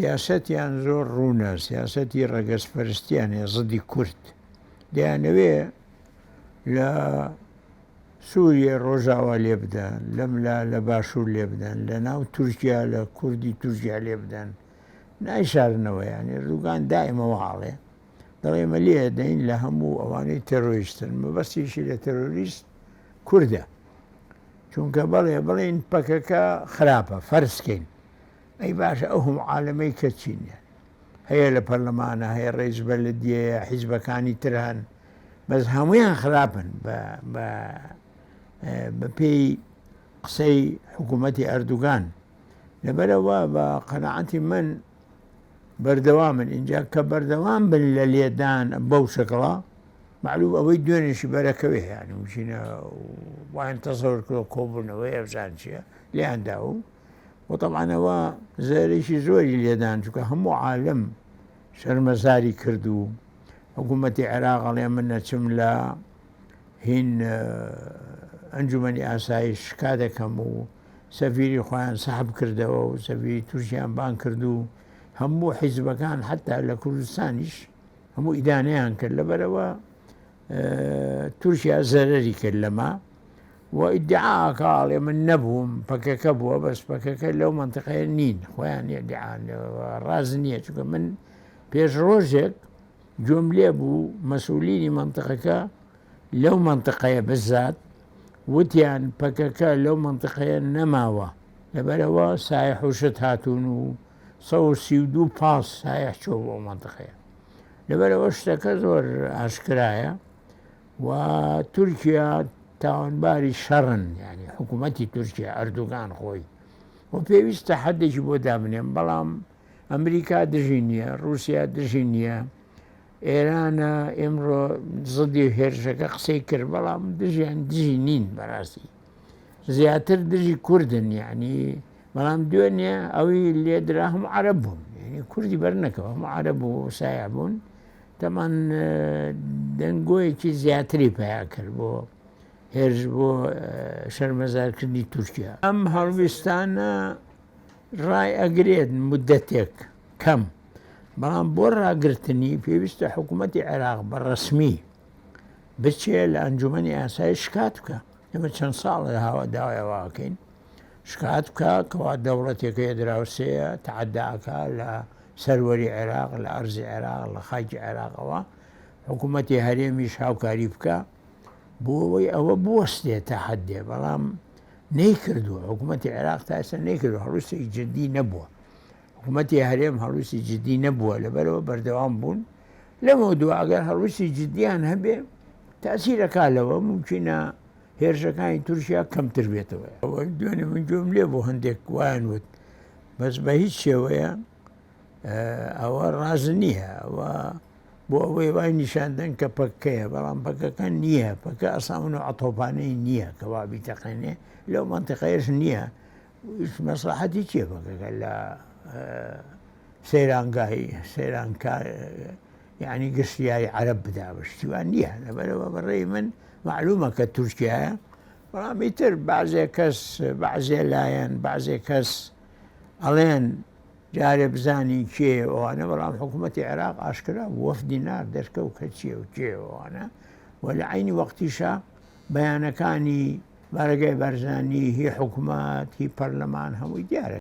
سیاسەتیان زۆر ڕوونە، سیاسەتی ڕەگەزپەرستیانێ زدی کورد دەیانەوێ لە سووریە ڕۆژاوا لێ بدەن، لەملا لە باشوور لێ بدەن، لە ناو تورکیا لە کوردی تورکیا لێ بدەن، نایشارنەوە. یانی ئەردوغان دائیمەوە هاڵێ دەڵێ ئێمە لێ دەین لە هەموو ئەوانەی تەرۆریستن، مەبەستیشی لە تەرۆریست کووردە، چونکە بڵێن پەکەکە خراپە فەرزکەین. ئەی باشە ئەو هەموو عالەمەی کە چینە هەیە لە پەرلەمانە، هەیە ڕێز بەلدیەیە، حیزبەکانی تر هەن، بەس هەمویان خراپن بە پێی قسەی حکوومەتی ئەردوغان. لەبەرەوە بە قەناعەتی من بەردەوامن اینجا کە بەردەوام بن لە لێدان بەو شکڵە، معلوم ئەوەی دوێنێشی بەرەکەوێ یانی وچینە وایان تەسەور کردۆ کۆبوونەوەی ئەفزان چییە لێیاندا و وطبعاەوە زەرێکی زۆری لێدان، چونکە هەموو عالم شەرمەزاری کرد و حکوومەتی عێراقڵێ من نەچم لە هین ئەنجومەنی ئاسایی شکا دەکەم و سەفیری خۆیان سەحب کردەوە و سەفیری تورکیان بان کرد و هەموو حیزبەکان حتا لە کوردستانیش هەموو ئیدانەیان کرد. لەبەرەوە تورکیا زەرەری کرد لەما و ئیدعاکاڵێ من نەبووم پەکەکە بووە، بەس پەکەکە لەو منتیقەیە نین، خۆیان ئیدعان ڕاز نییە، چونکە من پێش ڕۆژێک گوێم لێ بوو مەسئولینی منتیقەکە لەو منتیقەیە بزات وتیان پەکەکە لەو منتیقەیە نەماوە، لەبەرەوە سایح و شت هاتوون و 132 پاس سایح چۆ بۆ منتیقەیە. لەبەرەوە شتەکە زۆر ئاشکرایە و تورکیا تاوانباری شەڕن، ینی حکوومەتی تورکیا ئەردوغان خۆی و پێویستە حەدێکی بۆ دابنێن، بەڵام ئەمریکا دژی نییە، رووسیا دژی نییە، ئێرانە ئێمڕۆ زدی هێرشەکە قسەی کرد، بەڵام دژیان دژی نین بەڕاستی، زیاتر دژی کوردن، یعنی بەڵام دوێنێ ئەوی لێدرا هەموو عەرەب بوون، یعنی کوردی بەرنەکەوە هەموو عەرەب و سایح بوون، تەمان دەنگۆیەکی زیاتری پیا کرد بۆ هێرش بۆ شەرمەزارکردنی تورکیا. ئەم هەڵویستانە ڕای ئەگرێت مودەتێک کەم، بەڵام بۆ ڕاگررتنی پێویستە حکوومەتی عێراق بە ڕسمی بچێ لە ئەنجومەنی ئاسایی شکات بکە. ئێمە چەند ساڵ لە هاوا داوایەوەکەین شکات بکە کەوا دەوڵەتێکەیە دراوسەیە تەعەداکە لە سەروەری عێراق، لە ئەرزی عێراق، لە خاکی عێراقەوە، حکوومەتی هەرێمیش هاوکاری بکە بۆ ئەوەی ئەوە بوەستێت تا حەدێ، بەڵام نەیکردووە. حکوومەتی عێراق تا ئێستا نەیکردووە، هەڵویستێکی جددی نەبووە، حکوومەتی هەرێم هەڵویستی جددی نەبووە، لەبەرەوە بەردەوام بوون. لەمەوە دووە ئەگەر هەڵویستی جددیان هەبێ تاسیرەکالەوە ممکنە هێرشەکانی تورکیا کەمتر بێتەوە. دوێنێ من گوێم لێ بۆ هەندێک وایان وت، بەس بە هیچ شێوەیە ئەوە ڕاز نییە، ئەوە بۆ ئەوەی وای نیشاندن کە پەکەیە، بەڵام پەکەکە نییە، پەکە ئەساون و ئەتۆپانەی نییە کەوا بیتەقێنێ، لەو منتیقەیەش نییە. مەسلحەتی چییە پەکەکە لە سەیرانگاهی سەیرانکار یعنی گشتیاری عەرەب بدا بەشتیوان نییە. لەبەرەوە بەڕێی من معلومە کە تورکیایە، بەڵام ئیتر بەعزێ کەس بەعزێ لایەن بەعزێ کەس ئەڵێن جارێ بزانی کێ ئەوانە، بەڵام حکوومەتی عێراق ئاشکرا وەفدی نار دەرکەوت کە چییە و کێ ئەوانە، و لە عینی وەختیشە بەیانەکانی بارگای بارزانانی هی حکوومەت هی پەرلەمان هەمووی دیارە.